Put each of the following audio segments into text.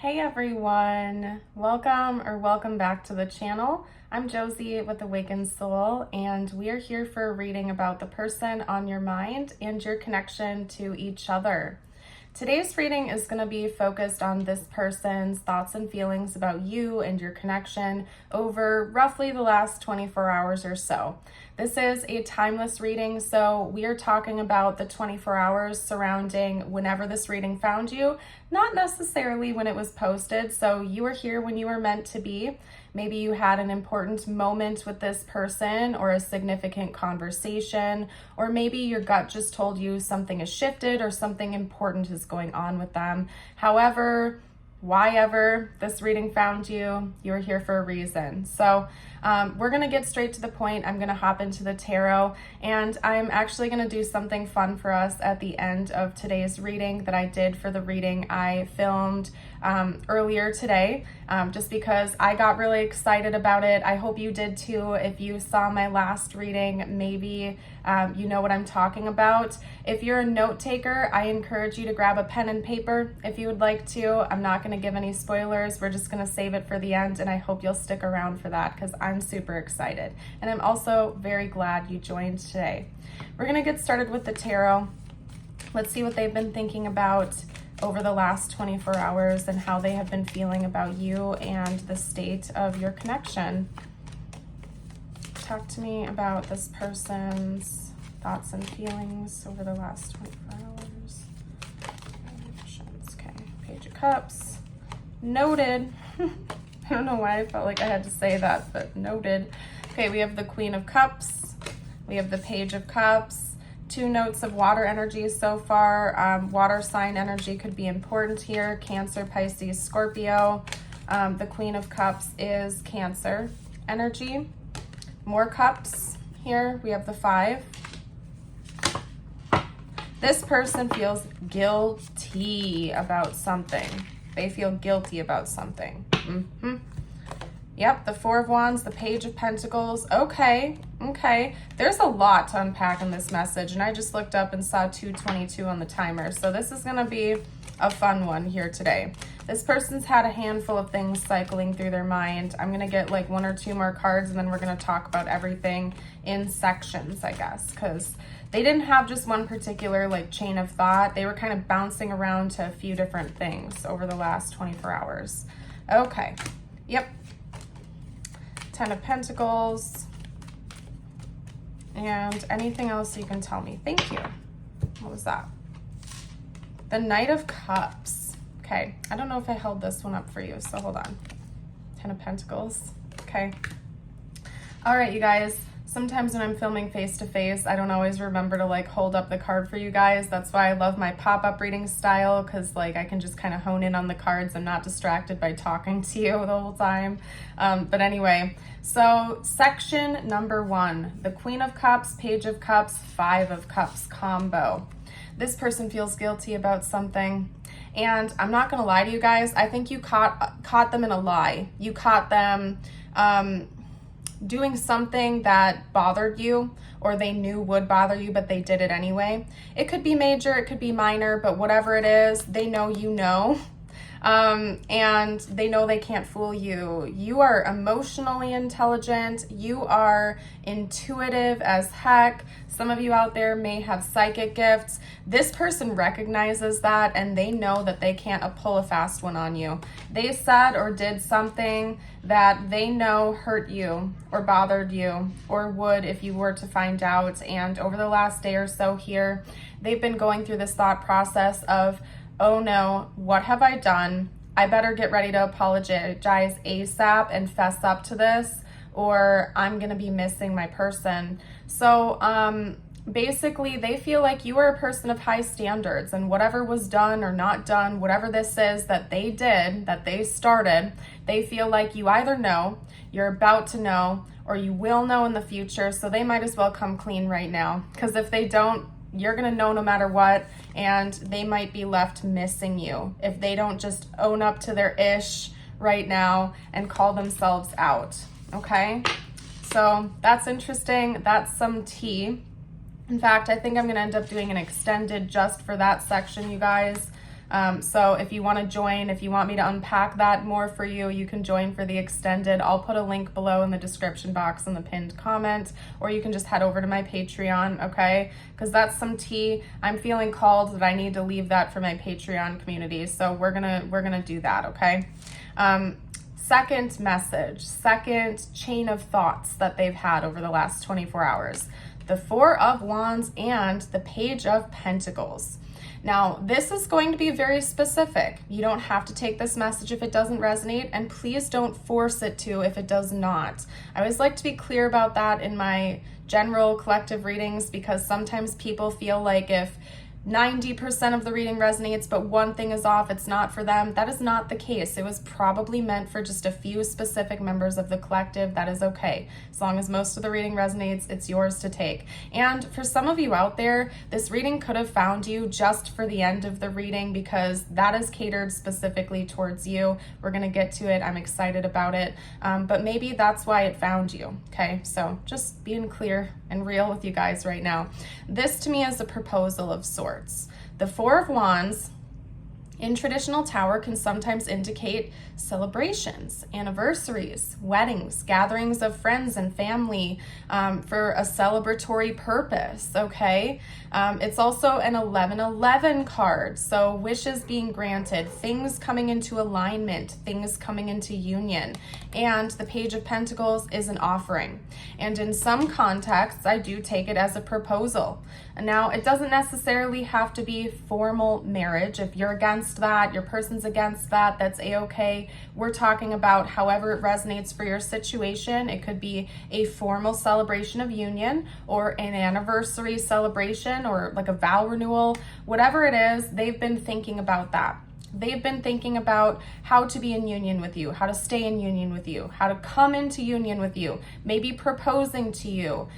Hey everyone, welcome back to the channel. I'm Josie with Awakened Soul, and we are here for a reading about the person on your mind and your connection to each other. Today's reading is going to be focused on this person's thoughts and feelings about you and your connection over roughly the last 24 hours or so. This is a timeless reading, so we are talking about the 24 hours surrounding whenever this reading found you, not necessarily when it was posted. So you were here when you were meant to be. Maybe you had an important moment with this person or a significant conversation, or maybe your gut just told you something has shifted or something important is going on with them. However, why ever this reading found you, you're here for a reason. So we're going to get straight to the point. I'm going to hop into the tarot, and I'm actually going to do something fun for us at the end of today's reading that I did for the reading I filmed earlier today, just because I got really excited about it. I hope you did too. If you saw my last reading, maybe you know what I'm talking about. If you're a note taker, I encourage you to grab a pen and paper if you would like to. I'm not going to give any spoilers. We're just going to save it for the end, and I hope you'll stick around for that because I'm super excited. And I'm also very glad you joined today. We're going to get started with the tarot. Let's see what they've been thinking about over the last 24 hours and how they have been feeling about you and the state of your connection. Talk to me about this person's thoughts and feelings over the last 24 hours. Okay, Page of Cups. Noted. I don't know why I felt like I had to say that, but noted. Okay, we have the Queen of Cups. We have the Page of Cups. 2 notes of water energy so far. Water sign energy could be important here. Cancer, Pisces, Scorpio. The Queen of Cups is Cancer energy. More cups here. We have the 5. This person feels guilty about something. They feel guilty about something. Yep, the 4 of Wands, the Page of Pentacles. Okay. There's a lot to unpack in this message, and I just looked up and saw 2:22 on the timer. So this is going to be a fun one here today. This person's had a handful of things cycling through their mind. I'm going to get like 1 or 2 more cards, and then we're going to talk about everything in sections, I guess, because they didn't have just one particular like chain of thought. They were kind of bouncing around to a few different things over the last 24 hours. Okay. Yep. 10 of Pentacles. And anything else you can tell me? Thank you. What was that? The Knight of Cups. Okay. I don't know if I held this one up for you, so hold on. 10 of Pentacles. Okay. All right, you guys. Sometimes when I'm filming face-to-face, I don't always remember to like hold up the card for you guys. That's why I love my pop-up reading style, because like I can just kind of hone in on the cards. I'm not distracted by talking to you the whole time. But anyway, so section number 1, the Queen of Cups, Page of Cups, 5 of Cups combo. This person feels guilty about something. And I'm not going to lie to you guys. I think you caught them in a lie. You caught them doing something that bothered you, or they knew would bother you, but they did it anyway. It could be major, it could be minor, but whatever it is, they know you know. And they know they can't fool you. You are emotionally intelligent. You are intuitive as heck. Some of you out there may have psychic gifts. This person recognizes that, and they know that they can't pull a fast one on you. They said or did something that they know hurt you or bothered you, or would if you were to find out. And over the last day or so here, they've been going through this thought process of, oh no, what have I done? I better get ready to apologize ASAP and fess up to this, or I'm gonna be missing my person. So basically they feel like you are a person of high standards, and whatever was done or not done, whatever this is that they did, that they started, they feel like you either know, you're about to know, or you will know in the future. So they might as well come clean right now, because if they don't, you're gonna know no matter what, and they might be left missing you if they don't just own up to their ish right now and call themselves out. Okay, so that's interesting. That's some tea. In fact, I think I'm gonna end up doing an extended just for that section, you guys. So if you want to join, if you want me to unpack that more for you, you can join for the extended. I'll put a link below in the description box in the pinned comment, or you can just head over to my Patreon, okay? Because that's some tea. I'm feeling called that I need to leave that for my Patreon community. So we're gonna do that, okay? Second message, second chain of thoughts that they've had over the last 24 hours. The Four of Wands and the Page of Pentacles. Now, this is going to be very specific. You don't have to take this message if it doesn't resonate, and please don't force it to if it does not. I always like to be clear about that in my general collective readings, because sometimes people feel like if 90% of the reading resonates, but one thing is off, it's not for them. That is not the case. It was probably meant for just a few specific members of the collective. That is okay. As long as most of the reading resonates, it's yours to take. And for some of you out there, this reading could have found you just for the end of the reading, because that is catered specifically towards you. We're going to get to it. I'm excited about it. But maybe that's why it found you. Okay. So just being clear and real with you guys right now. This to me is a proposal of sorts. The Four of Wands in traditional Tower can sometimes indicate celebrations, anniversaries, weddings, gatherings of friends and family for a celebratory purpose, okay? It's also an 1111 card, so wishes being granted, things coming into alignment, things coming into union. And the Page of Pentacles is an offering. And in some contexts, I do take it as a proposal. Now, it doesn't necessarily have to be formal marriage. If you're against that, your person's against that, that's a-okay. We're talking about however it resonates for your situation. It could be a formal celebration of union, or an anniversary celebration, or like a vow renewal. Whatever it is, they've been thinking about that. They've been thinking about how to be in union with you, how to stay in union with you, how to come into union with you, maybe proposing to you,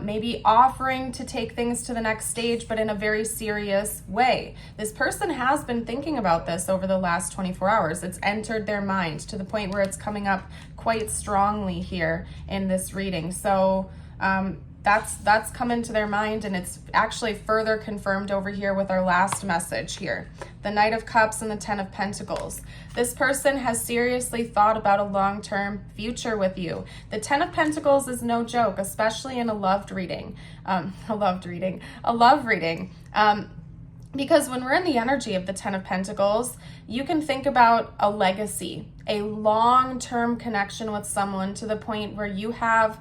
maybe offering to take things to the next stage, but in a very serious way. This person has been thinking about this over the last 24 hours. It's entered their mind to the point where it's coming up quite strongly here in this reading. So, that's come into their mind, and it's actually further confirmed over here with our last message here. The Knight of Cups and the Ten of Pentacles. This person has seriously thought about a long-term future with you. The Ten of Pentacles is no joke, especially in a love reading. Because when we're in the energy of the Ten of Pentacles, you can think about a legacy, a long-term connection with someone to the point where you have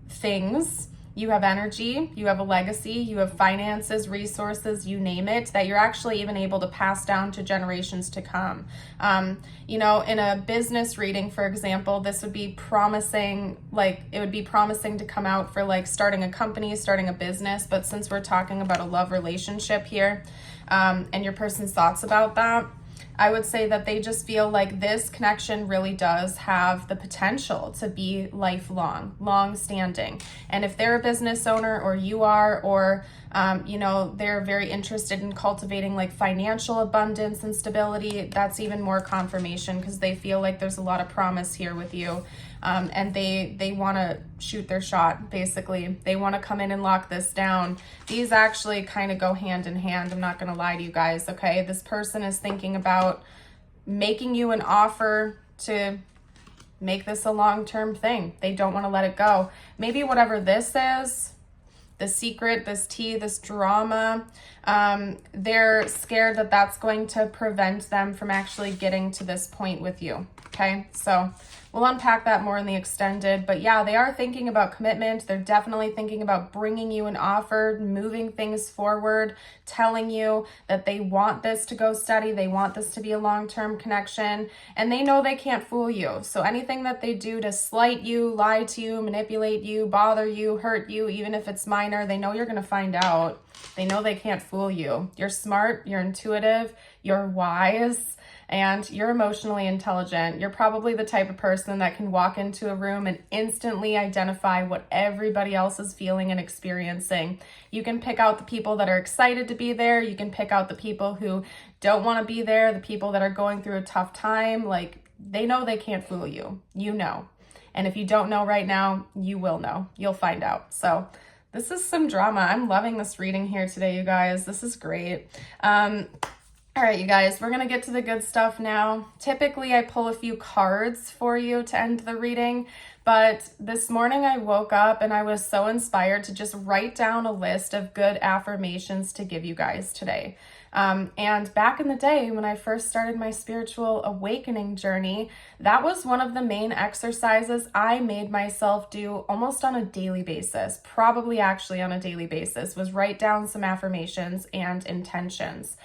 things, you have energy, you have a legacy, you have finances, resources, you name it, that you're actually even able to pass down to generations to come. In a business reading, for example, this would be promising, to come out for like starting a company, starting a business. But since we're talking about a love relationship here, and your person's thoughts about that, I would say that they just feel like this connection really does have the potential to be lifelong, long-standing. And if they're a business owner, or you are, or they're very interested in cultivating like financial abundance and stability, that's even more confirmation, because they feel like there's a lot of promise here with you. And they want to shoot their shot, basically. They want to come in and lock this down. These actually kind of go hand in hand. I'm not going to lie to you guys, okay? This person is thinking about making you an offer to make this a long-term thing. They don't want to let it go. Maybe whatever this is, the secret, this tea, this drama, they're scared that that's going to prevent them from actually getting to this point with you, okay? So we'll unpack that more in the extended, but yeah, they are thinking about commitment. They're definitely thinking about bringing you an offer, moving things forward, telling you that they want this to go steady. They want this to be a long-term connection, and they know they can't fool you. So anything that they do to slight you, lie to you, manipulate you, bother you, hurt you, even if it's minor, they know you're going to find out. They know they can't fool you. You're smart, you're intuitive, you're wise, and you're emotionally intelligent. You're probably the type of person that can walk into a room and instantly identify what everybody else is feeling and experiencing. You can pick out the people that are excited to be there. You can pick out the people who don't want to be there, the people that are going through a tough time. Like, they know they can't fool you. You know. And if you don't know right now, you will know. You'll find out. So this is some drama. I'm loving this reading here today, you guys. This is great. All right, you guys, we're going to get to the good stuff now. Typically, I pull a few cards for you to end the reading, but this morning I woke up and I was so inspired to just write down a list of good affirmations to give you guys today. And back in the day when I first started my spiritual awakening journey, that was one of the main exercises I made myself do almost on a daily basis, probably actually on a daily basis, was write down some affirmations and intentions.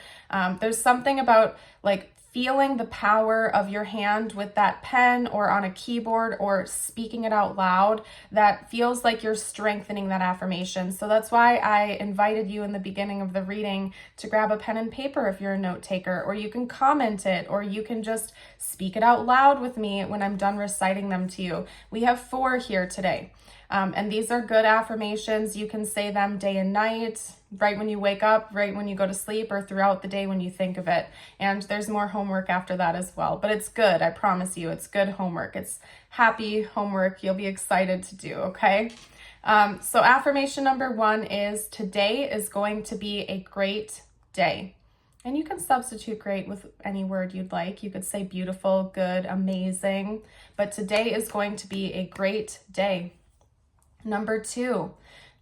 There's something about like feeling the power of your hand with that pen or on a keyboard or speaking it out loud that feels like you're strengthening that affirmation. So that's why I invited you in the beginning of the reading to grab a pen and paper if you're a note taker, or you can comment it, or you can just speak it out loud with me when I'm done reciting them to you. We have 4 here today. And these are good affirmations. You can say them day and night, right when you wake up, right when you go to sleep, or throughout the day when you think of it. And there's more homework after that as well. But it's good, I promise you, it's good homework. It's happy homework you'll be excited to do, okay? So affirmation number 1 is, today is going to be a great day. And you can substitute great with any word you'd like. You could say beautiful, good, amazing. But today is going to be a great day. Number 2,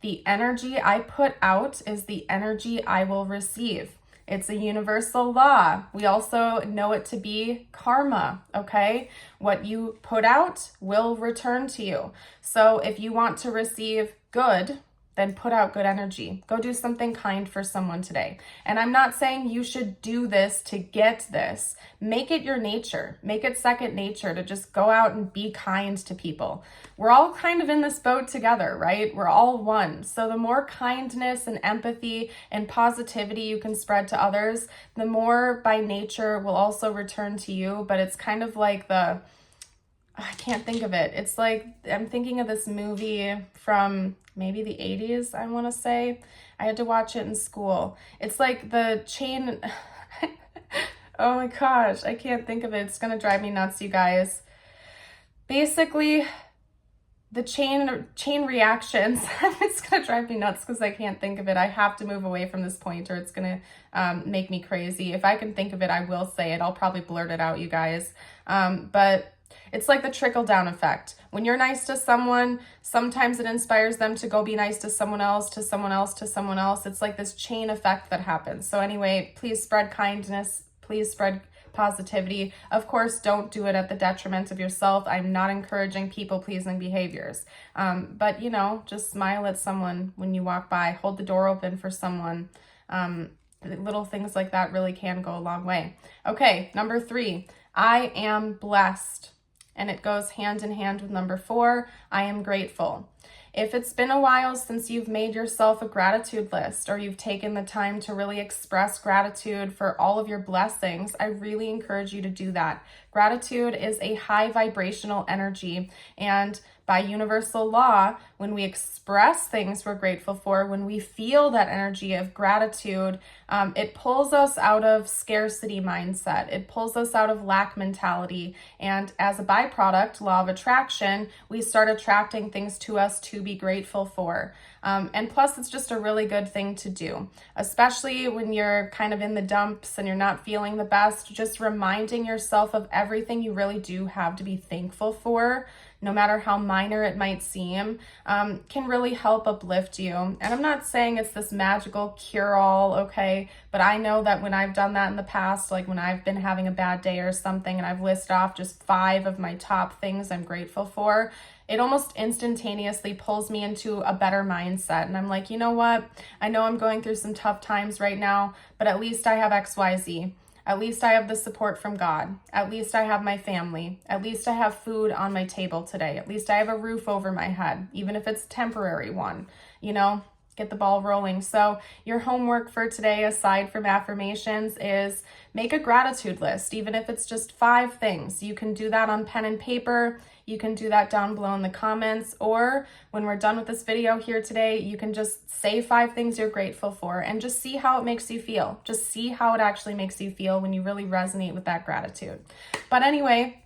the energy I put out is the energy I will receive. It's a universal law. We also know it to be karma, okay? What you put out will return to you. So if you want to receive good, then put out good energy. Go do something kind for someone today. And I'm not saying you should do this to get this. Make it your nature. Make it second nature to just go out and be kind to people. We're all kind of in this boat together, right? We're all one. So the more kindness and empathy and positivity you can spread to others, the more by nature will also return to you. But it's kind of like I can't think of it. It's like, I'm thinking of this movie from maybe the 80s, I want to say. I had to watch it in school. It's like the chain. Oh my gosh, I can't think of it. It's going to drive me nuts, you guys. Basically, the chain reactions. It's going to drive me nuts because I can't think of it. I have to move away from this point or it's going to make me crazy. If I can think of it, I will say it. I'll probably blurt it out, you guys. But it's like the trickle-down effect. When you're nice to someone, sometimes it inspires them to go be nice to someone else, to someone else, to someone else. It's like this chain effect that happens. So anyway, please spread kindness. Please spread positivity. Of course, don't do it at the detriment of yourself. I'm not encouraging people-pleasing behaviors. But, just smile at someone when you walk by. Hold the door open for someone. Little things like that really can go a long way. Okay, number 3, I am blessed. And it goes hand in hand with number 4, I am grateful. If it's been a while since you've made yourself a gratitude list or you've taken the time to really express gratitude for all of your blessings, I really encourage you to do that. Gratitude is a high vibrational energy, and by universal law, when we express things we're grateful for, when we feel that energy of gratitude, it pulls us out of scarcity mindset. It pulls us out of lack mentality. And as a byproduct, law of attraction, we start attracting things to us to be grateful for. And plus, it's just a really good thing to do, especially when you're kind of in the dumps and you're not feeling the best. Just reminding yourself of everything you really do have to be thankful for, no matter how minor it might seem, can really help uplift you. And I'm not saying it's this magical cure-all, okay? But I know that when I've done that in the past, like when I've been having a bad day or something and I've listed off just 5 of my top things I'm grateful for, it almost instantaneously pulls me into a better mindset. And I'm like, you know what? I know I'm going through some tough times right now, but at least I have XYZ. At least I have the support from God. At least I have my family. At least I have food on my table today. At least I have a roof over my head, even if it's a temporary one, get the ball rolling. So your homework for today, aside from affirmations, is make a gratitude list, even if it's just 5 things. You can do that on pen and paper. You can do that down below in the comments, or when we're done with this video here today, you can just say 5 things you're grateful for and just see how it makes you feel. Just see how it actually makes you feel when you really resonate with that gratitude. But anyway,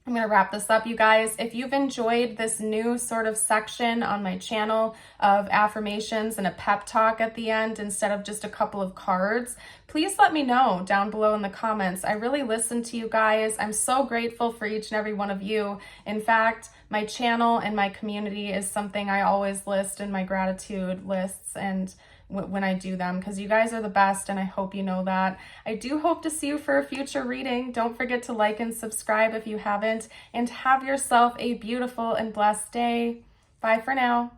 I'm going to wrap this up, you guys. If you've enjoyed this new sort of section on my channel of affirmations and a pep talk at the end instead of just a couple of cards, please let me know down below in the comments. I really listen to you guys. I'm so grateful for each and every one of you. In fact, my channel and my community is something I always list in my gratitude lists and when I do them, because you guys are the best, and I hope you know that. I do hope to see you for a future reading. Don't forget to like and subscribe if you haven't, and have yourself a beautiful and blessed day. Bye for now.